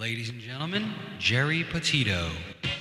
Ladies and gentlemen, Geri Petito.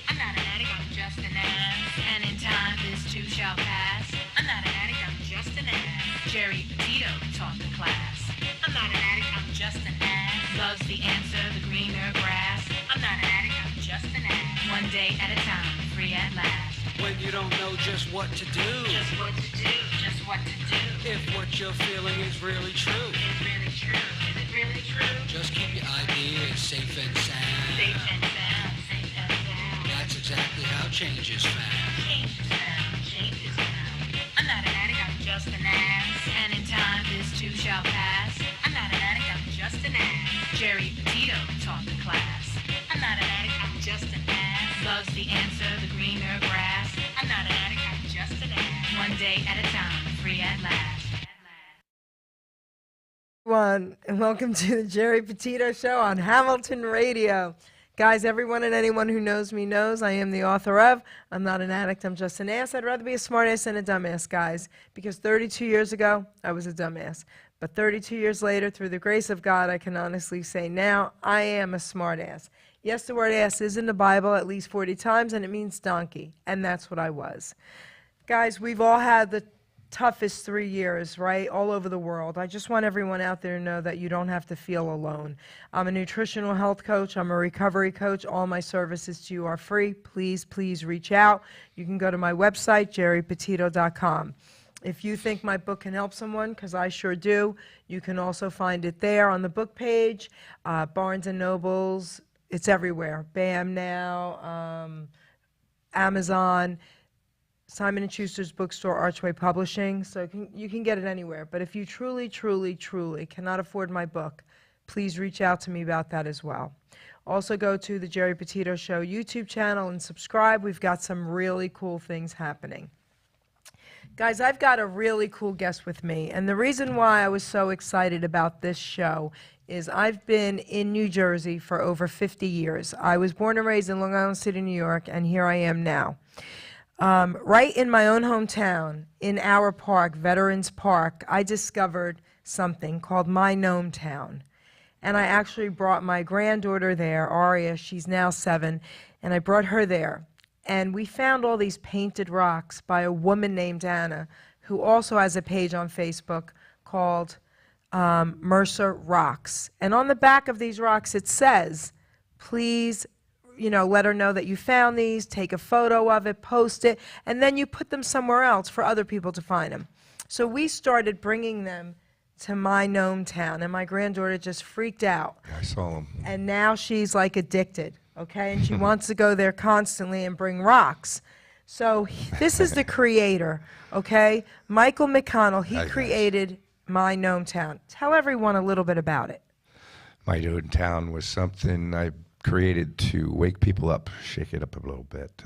I'm not an addict, I'm just an ass. And in time, this too shall pass. I'm not an addict, I'm just an ass. Geri Petito taught the class. I'm not an addict, I'm just an ass. Loves the answer, the greener grass. I'm not an addict, I'm just an ass. One day at a time, free at last. When you don't know just what to do. Just what to do, just what to do. If what you're feeling is really true. Is really true, is it really true? Just keep your ideas safe and sound. Safe and sound, safe and sound. That's exactly how change is found. Change is found, change is found. I'm not an addict, I'm just an ass. And in time, this too shall pass. I'm not an addict, I'm just an ass. Geri Petito taught the class. I'm not an addict, I'm just an ass. Loves the answer, the greener grass. I'm not an addict, I'm just an ass. One day at a time, free at last. Everyone, and welcome to the Geri Petito Show on Hamilton Radio. Guys, everyone and anyone who knows me knows I am the author of I'm Not an Addict, I'm Just an Ass. I'd rather be a smartass than a dumbass, guys, because 32 years ago, I was a dumbass. But 32 years later, through the grace of God, I can honestly say now I am a smartass. Yes, the word ass is in the Bible at least 40 times, and it means donkey, and that's what I was. Guys, we've all had the toughest 3 years, right, all over the world. I just want everyone out there to know that you don't have to feel alone. I'm a nutritional health coach. I'm a recovery coach. All my services to you are free. Please, please reach out. You can go to my website, geripetito.com. If you think my book can help someone, because I sure do, you can also find it there on the book page, Barnes & Nobles. It's everywhere. BAM now, Amazon, Simon & Schuster's bookstore, Archway Publishing. So you can get it anywhere. But if you truly, truly, truly cannot afford my book, please reach out to me about that as well. Also go to the Geri Petito Show YouTube channel and subscribe. We've got some really cool things happening. Guys, I've got a really cool guest with me, and the reason why I was so excited about this show is I've been in New Jersey for over 50 years. I was born and raised in Long Island City, New York, and here I am now. Right in my own hometown, in our park, Veterans Park, I discovered something called my GNOME Town. And I actually brought my granddaughter there, Aria, she's now 7, and I brought her there. And we found all these painted rocks by a woman named Anna, who also has a page on Facebook called Mercer Rocks. And on the back of these rocks it says, please, let her know that you found these, take a photo of it, post it, and then you put them somewhere else for other people to find them. So we started bringing them to my GNOME Town, and my granddaughter just freaked out. Yeah, I saw them. And now she's like addicted, okay? And she wants to go there constantly and bring rocks. So this is the creator, okay? Michael McConnell, he created my GNOME Town. Tell everyone a little bit about it. My GNOME Town was something I created to wake people up, shake it up a little bit,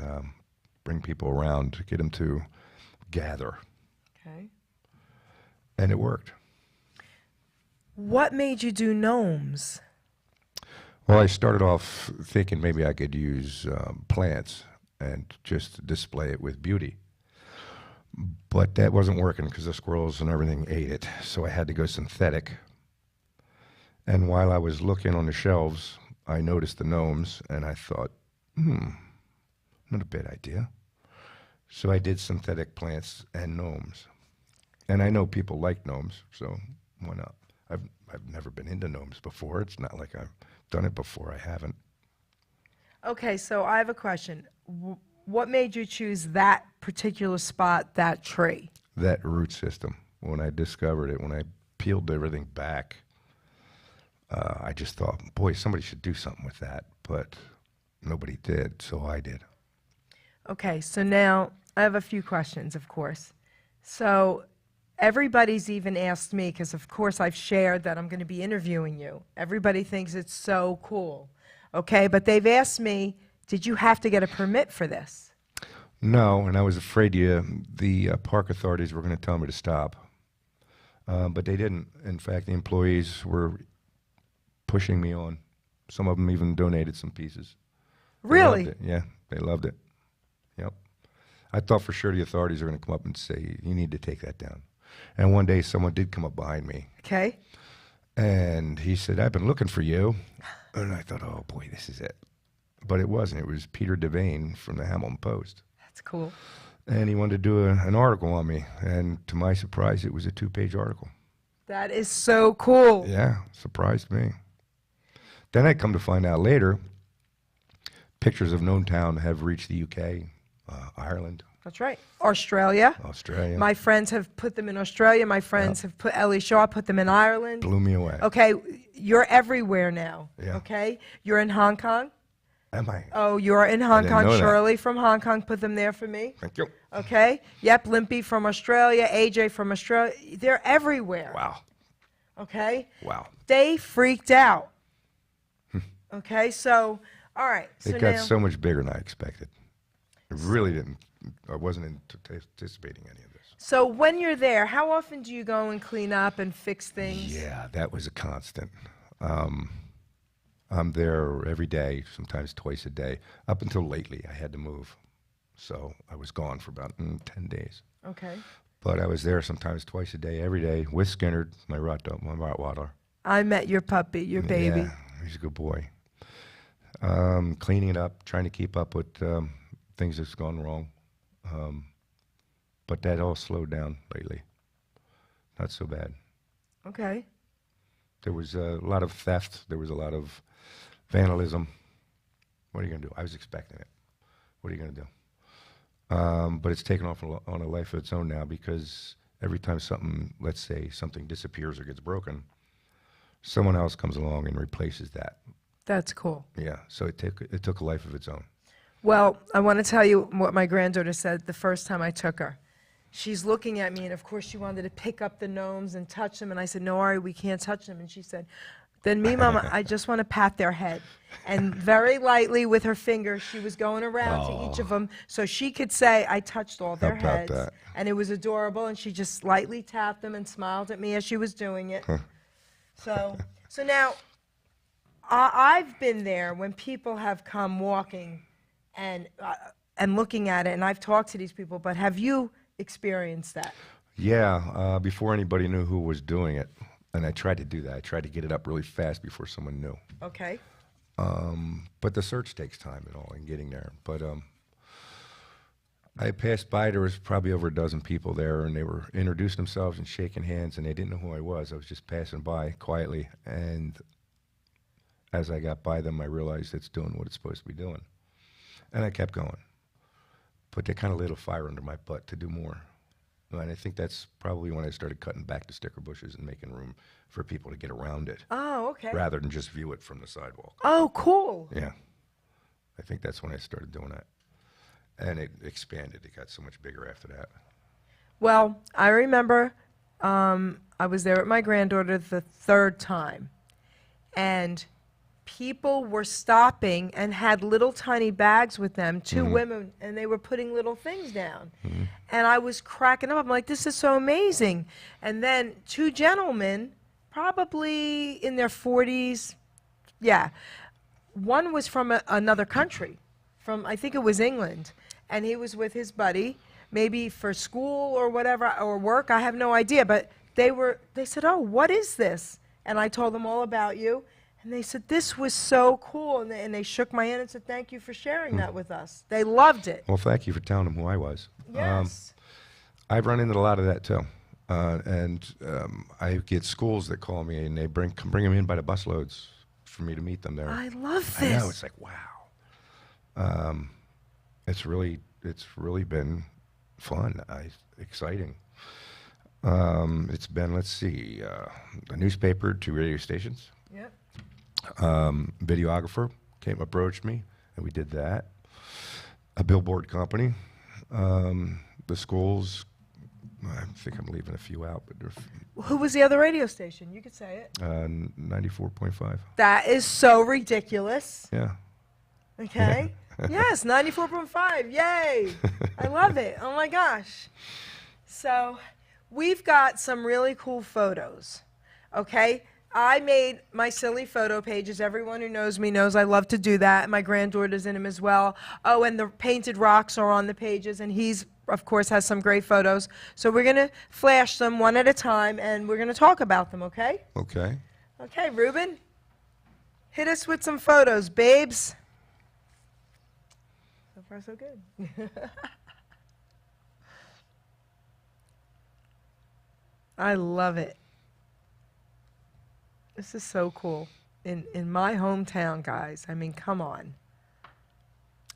bring people around, get them to gather. Okay. And it worked. What made you do gnomes? Well, I started off thinking maybe I could use plants and just display it with beauty. But that wasn't working because the squirrels and everything ate it, so I had to go synthetic. And while I was looking on the shelves, I noticed the gnomes, and I thought, not a bad idea. So I did synthetic plants and gnomes. And I know people like gnomes, so why not? I've never been into gnomes before. It's not like I've done it before. I haven't. Okay, so I have a question. What made you choose that particular spot, that tree? That root system. When I discovered it, when I peeled everything back, I just thought, boy, somebody should do something with that. But nobody did, so I did. Okay, so now I have a few questions, of course. So everybody's even asked me, because of course I've shared that I'm going to be interviewing you. Everybody thinks it's so cool. Okay, but they've asked me, did you have to get a permit for this? No, and I was afraid the park authorities were going to tell me to stop. But they didn't. In fact, the employees were pushing me on. Some of them even donated some pieces. Really? They loved it. Yeah, they loved it. Yep. I thought for sure the authorities were going to come up and say, you need to take that down. And one day someone did come up behind me. Okay. And he said, I've been looking for you. And I thought, oh boy, this is it. But it wasn't. It was Peter Devane from the Hamilton Post. That's cool. And he wanted to do an article on me. And to my surprise, it was a 2-page article. That is so cool. Yeah, surprised me. Then I come to find out later, pictures of Known Town have reached the UK, Ireland, That's right. Australia. Australia. My friends have put them in Australia. My friends have put Ellie Shaw, put them in Ireland. Blew me away. Okay, you're everywhere now. Yeah. Okay, you're in Hong Kong. Am I? Oh, you're in Hong didn't Kong. know that. Shirley from Hong Kong put them there for me. Thank you. Okay. Yep, Limpy from Australia, AJ from Australia. They're everywhere. Wow. Okay. Wow. They freaked out. Okay, so all right. So It got now, so much bigger than I expected. I really didn't. I wasn't anticipating any of this. so when you're there, how often do you go and clean up and fix things? Yeah, that was a constant. I'm there every day, sometimes twice a day. Up until lately, I had to move. So I was gone for about 10 days. Okay. But I was there sometimes twice a day, every day, with Skinner, my Rottweiler. I met your puppy, your baby. Yeah, he's a good boy. Cleaning it up, trying to keep up with things that's gone wrong. But that all slowed down lately. Not so bad. Okay. There was a lot of theft. There was a lot of vandalism. What are you going to do? I was expecting it. What are you going to do? But it's taken off on a life of its own now because every time something, let's say something disappears or gets broken, someone else comes along and replaces that. That's cool. Yeah, so it took a life of its own. Well, I want to tell you what my granddaughter said the first time I took her. She's looking at me, and of course she wanted to pick up the gnomes and touch them, and I said, no, Ari, we can't touch them. And she said, then me, Mama, I just want to pat their head. And very lightly with her finger, she was going around to each of them so she could say, I touched all their about heads. that? And it was adorable, and she just lightly tapped them and smiled at me as she was doing it. So now, I've been there when people have come walking and looking at it, and I've talked to these people, but have you experienced that? Yeah, before anybody knew who was doing it, and I tried to do that. I tried to get it up really fast before someone knew. Okay. But the search takes time and all in getting there. But I passed by, there was probably over a dozen people there, and they were introducing themselves and shaking hands, and they didn't know who I was. I was just passing by quietly, and as I got by them, I realized it's doing what it's supposed to be doing. And I kept going. But they kind of lit a fire under my butt to do more. And I think that's probably when I started cutting back the sticker bushes and making room for people to get around it, Oh, okay. rather than just view it from the sidewalk. Oh, cool. Yeah. I think that's when I started doing that. And it expanded. It got so much bigger after that. Well, I remember I was there with my granddaughter the third time, and people were stopping and had little tiny bags with them, two women, and they were putting little things down. And I was cracking up. I'm like, this is so amazing. And then two gentlemen, probably in their 40s, yeah. One was from another country, from, I think it was England, and he was with his buddy, maybe for school or whatever, or work, I have no idea, but they said, oh, what is this? And I told them all about you. And they said, this was so cool. And they shook my hand and said, thank you for sharing that with us. They loved it. Well, thank you for telling them who I was. Yes. I've run into a lot of that, too. I get schools that call me, and they bring them in by the busloads for me to meet them there. I love I this. know, it's like, wow. It's really been fun, exciting. It's been, let's see, a newspaper, 2 radio stations. Yep. Videographer approached me, and we did that. A billboard company, the schools. I think I'm leaving a few out, but Who was the other radio station? You could say it. 94.5. That is so ridiculous. Yeah. Okay. Yes, 94.5. Yay. I love it. Oh my gosh. So we've got some really cool photos. Okay. I made my silly photo pages. Everyone who knows me knows I love to do that. My granddaughter's in them as well. Oh, and the painted rocks are on the pages, and he's, of course, has some great photos. So we're going to flash them one at a time, and we're going to talk about them, okay? Okay. Okay, Ruben, Hit us with some photos, babes. So far, so good. I love it. This is so cool. In my hometown, guys. I mean, come on.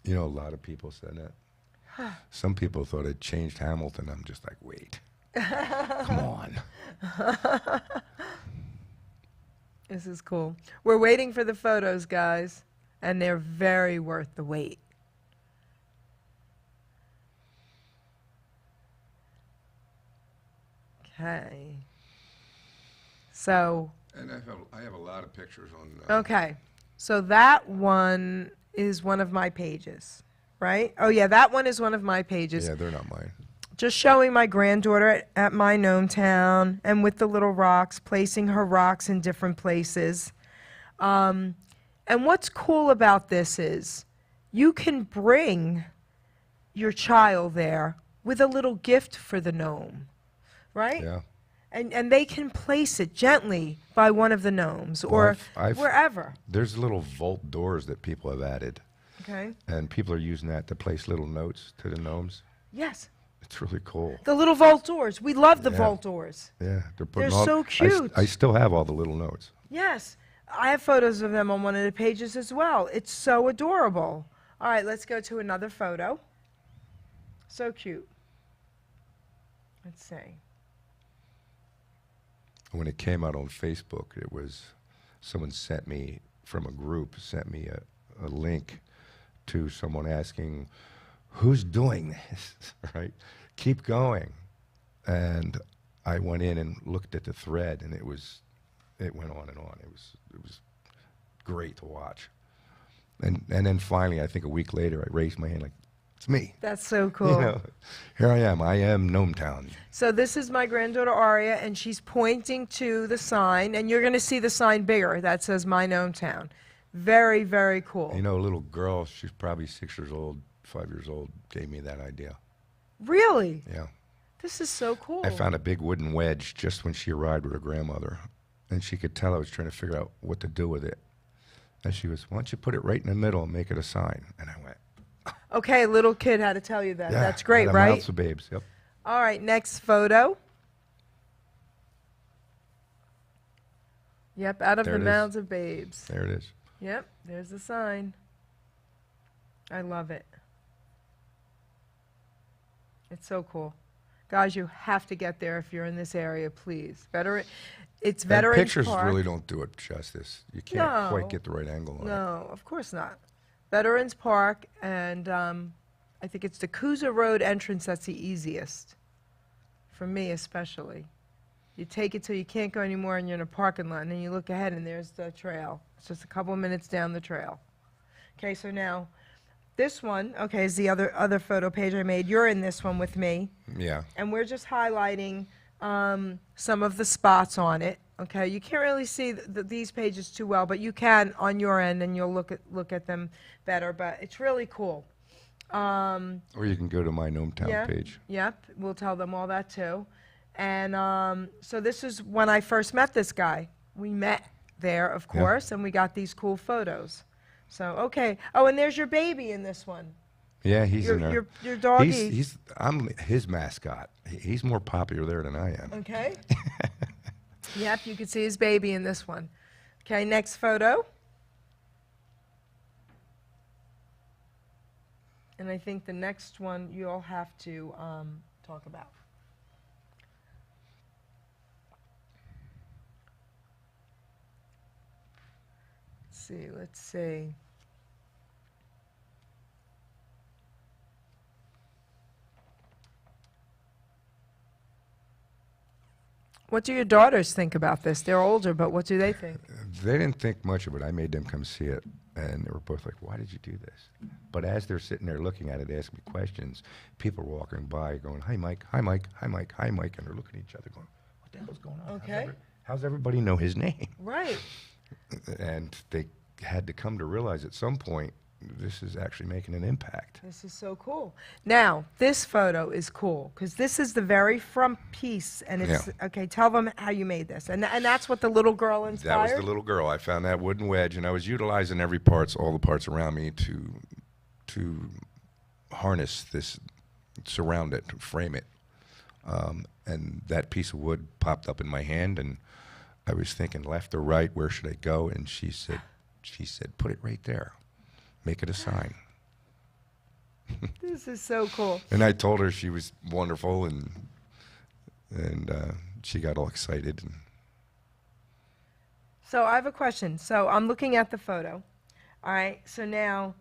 You know, a lot of people said that. Some people thought it changed Hamilton. I'm just like, wait. Come on. This is cool. We're waiting for the photos, guys, and they're very worth the wait. Okay. So. And I have a lot of pictures on. Okay. So that one is one of my pages, right? Oh, yeah, that one is one of my pages. Yeah, they're not mine. Just showing my granddaughter at my GNOME town and with the little rocks, placing her rocks in different places. And what's cool about this is you can bring your child there with a little gift for the GNOME, right? Yeah. And they can place it gently by one of the gnomes or wherever. There's little vault doors that people have added. Okay. And people are using that to place little notes to the gnomes. Yes. It's really cool. The little vault doors. We love the Yeah. vault doors. Yeah, they're so cute. I still have all the little notes. Yes. I have photos of them on one of the pages as well. It's so adorable. All right, let's go to another photo. So cute. Let's see. When it came out on Facebook, it was someone sent me from a group a link to someone asking, "Who's doing this?" Right? Keep going. And I went in and looked at the thread, and it went on and on. It was great to watch. And then finally, I think a week later, I raised my hand like, it's me. That's so cool. You know, here I am. I am GNOME Town. So this is my granddaughter Aria, and she's pointing to the sign, and you're going to see the sign bigger that says My GNOME Town. Very, very cool. You know, a little girl, she's probably 6 years old, 5 years old, gave me that idea. Really? Yeah. This is so cool. I found a big wooden wedge just when she arrived with her grandmother, and she could tell I was trying to figure out what to do with it. And she was, "Why don't you put it right in the middle and make it a sign?" And I went, Okay, little kid had to tell you that. yeah, That's great, out of right? mouths of babes. Yep. All right, next photo. Yep, out of There the it is. mouths of babes. There it is. Yep, there's the sign. I love it. It's so cool. Guys, you have to get there if you're in this area, please. It's And Veterans pictures Park. really don't do it justice. You can't No. quite get the right angle on it. No, of course not. Veterans Park, and I think it's the Coosa Road entrance that's the easiest, for me especially. You take it till you can't go anymore and you're in a parking lot, and then you look ahead and there's the trail. It's just a couple of minutes down the trail. Okay, so now this one, okay, is the other photo page I made. You're in this one with me, Yeah. and we're just highlighting some of the spots on it. Okay, you can't really see these pages too well, but you can on your end, and you'll look at them better. But it's really cool. Or you can go to my GNOME Town Yeah. page. Yep, we'll tell them all that too. And so this is when I first met this guy. We met there, of Yeah. course, and we got these cool photos. So okay. Oh, and there's your baby in this one. Yeah, he's in there. Your doggy. I'm his mascot. He's more popular there than I am. Okay. Yep, you can see his baby in this one. Okay, next photo. And I think the next one you'll have to talk about. Let's see. What do your daughters think about this? They're older, but what do they think? They didn't think much of it. I made them come see it, and they were both like, "Why did you do this?" But as they're sitting there looking at it, asking me questions, people are walking by going, "Hi, Mike. Hi, Mike. Hi, Mike. Hi, Mike," and they're looking at each other going, "What the hell's going on? Okay. How's everybody know his name?" Right. And they had to come to realize at some point this is actually making an impact. This is so cool. Now, this photo is cool because this is the very front piece, and it's okay. Tell them how you made this, and that's what the little girl inspired. That was the little girl. I found that wooden wedge, and I was utilizing all the parts around me to harness this, surround it, frame it, and that piece of wood popped up in my hand, and I was thinking left or right, where should I go? And she said, put it right there. Make it a sign. This is so cool. And I told her she was wonderful, and she got all excited. And So I have a question. So I'm looking at the photo. All right. So now,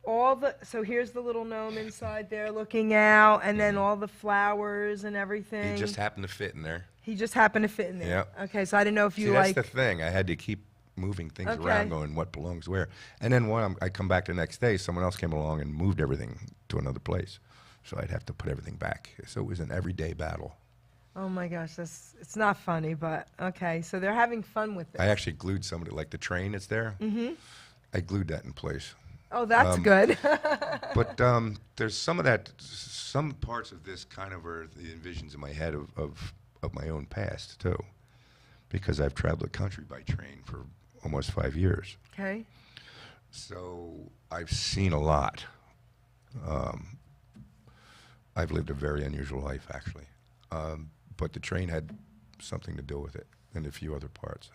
so here's the little gnome inside there looking out, and then all the flowers and everything. he just happened to fit in there. He just happened to fit in there. Yep. Okay. So I didn't know if you See, like. that's the thing. I had to keep moving things Okay. around, going what belongs where. And then when I come back the next day, someone else came along and moved everything to another place. So I'd have to put everything back. So it was an everyday battle. Oh my gosh, it's not funny, but okay. So they're having fun with it. I actually glued some of it, like the train that's there. Mm-hmm. I glued that in place. Oh, that's good. But there's some of that, some parts of this kind of are the envisions in my head of my own past, too. Because I've traveled the country by train for almost 5 years. Okay. So I've seen a lot. I've lived a very unusual life, actually. But the train had something to do with it, and a few other parts.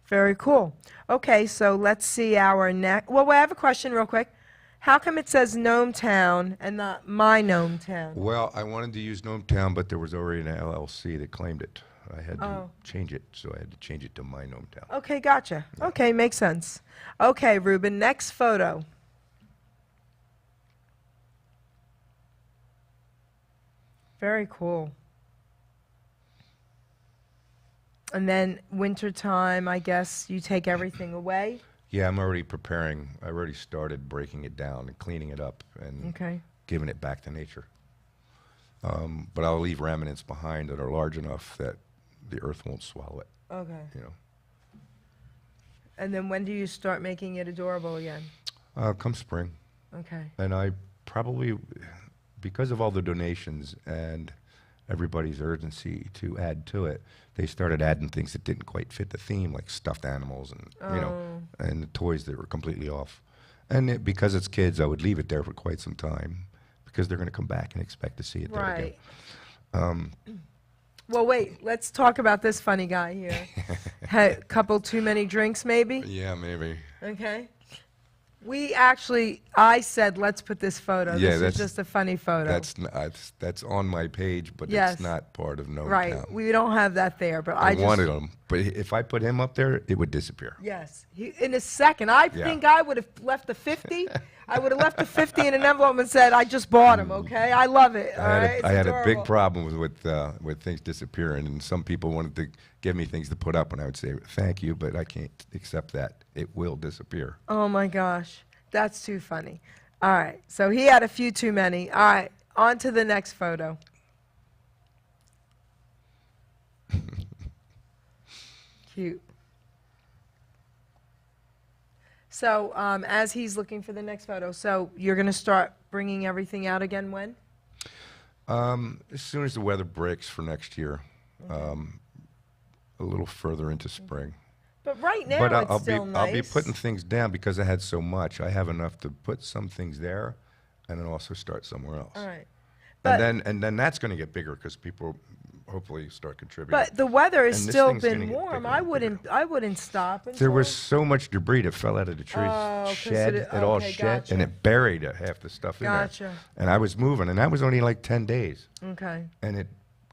Very cool. Okay, so let's see our next. Well, I have a question real quick. How come it says Gnome Town and not My Gnome Town? Well, I wanted to use Gnome Town, but there was already an LLC that claimed it. I had to Oh. change it, so I had to change it to My Gnome Town. Okay, gotcha. Okay, makes sense. Okay, Ruben, next photo. Very cool. And then wintertime, I guess you take everything away? Yeah, I'm already preparing. I already started breaking it down and cleaning it up and Okay. giving it back to nature. But I'll leave remnants behind that are large enough that the earth won't swallow it, Okay. you know. And then when do you start making it adorable again? Come spring. Okay. And I probably, because of all the donations and everybody's urgency to add to it, they started adding things that didn't quite fit the theme, like stuffed animals and, you know, and the toys that were completely off. And because it's kids, I would leave it there for quite some time because they're going to come back and expect to see it there again. Right. Well, wait. Let's talk about this funny guy here. Had a couple too many drinks, maybe? Yeah, maybe. Okay. I said, let's put this photo. Yeah, This is that's- just a funny photo. That's on my page, but Yes. it's not part of Gnome Right. Town. We don't have that there, but I I just wanted him, but if I put him up there, it would disappear. Yes. In a second. I think I would have left the 50. I would have left the 50 in an envelope and said, I just bought him, okay? I love it. All right? It's I had a big adorable. problem with things disappearing, and some people wanted to give me things to put up, and I would say, thank you, but I can't accept that. It will disappear. Oh my gosh. That's too funny. All right. So he had a few too many. All right. On to the next photo. Cute. So as he's looking for the next photo, so you're going to start bringing everything out again when? As soon as the weather breaks for next year, a little further into spring. But right now But it's still nice. I'll be putting things down because I had so much. I have enough to put some things there, and then also start somewhere else. All right. But, And then that's going to get bigger because people hopefully start contributing. but the weather has And this still thing's gonna been get warm. bigger and bigger. I wouldn't stop. There until- was so much debris that fell out of the trees, Oh, 'cause shed, it- it all okay, shed, gotcha. and it buried half the stuff in Gotcha. there. And I was moving, and that was only like 10 days, Okay. and it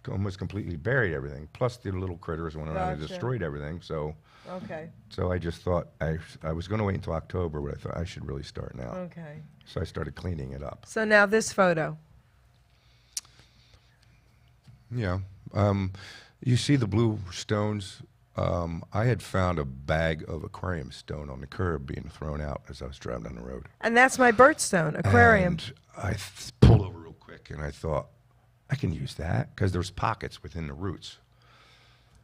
almost completely buried everything. Plus the little critters went around and Gotcha. destroyed everything. So Okay. I just thought I was going to wait until October, but I thought I should really start now. Okay. So I started cleaning it up. So now this photo. Yeah. You see the blue stones? I had found a bag of aquarium stone on the curb being thrown out as I was driving down the road. And that's my birthstone aquarium. And I pulled over real quick, and I thought, I can use that, because there's pockets within the roots.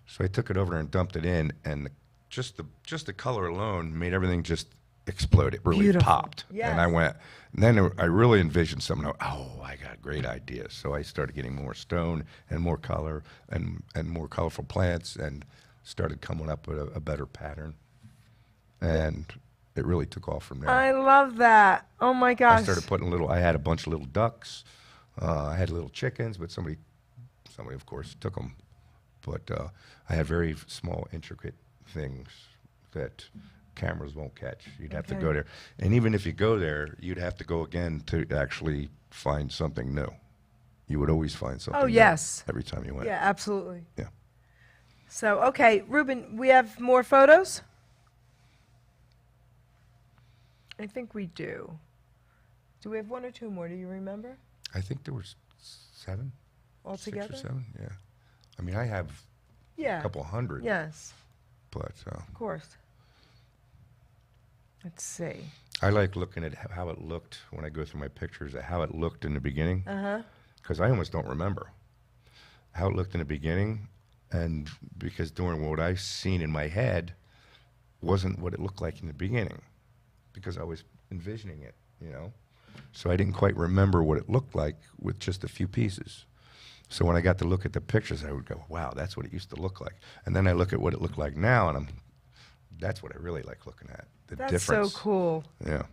So I took it over there and dumped it in, and just the color alone made everything just exploded, really Beautiful. popped. Yes. And I went, and then I really envisioned something. Oh, I got a great idea. So I started getting more stone and more color and more colorful plants and started coming up with a better pattern. And it really took off from there. I love that. Oh my gosh. I started putting I had a bunch of little ducks. I had little chickens, but somebody of course took them. But I had very small, intricate things that cameras won't catch. You'd have to go there. And even if you go there, you'd have to go again to actually find something new. You would always find something new yes. every time you went. Yeah, absolutely. Yeah. So, okay, Ruben, we have more photos? I think we do. Do we have one or two more? Do you remember? I think there was 7. Altogether? 6 or 7, yeah. I mean, I have Yeah. a couple hundred. Yes, But of course. Let's see. I like looking at how it looked when I go through my pictures, at how it looked in the beginning. Uh-huh. Because I almost don't remember how it looked in the beginning, and because during what I've seen in my head wasn't what it looked like in the beginning, because I was envisioning it, you know. So I didn't quite remember what it looked like with just a few pieces. So when I got to look at the pictures, I would go, wow, that's what it used to look like. And then I look at what it looked like now, and that's what I really like looking at, the That's difference. so cool. Yeah.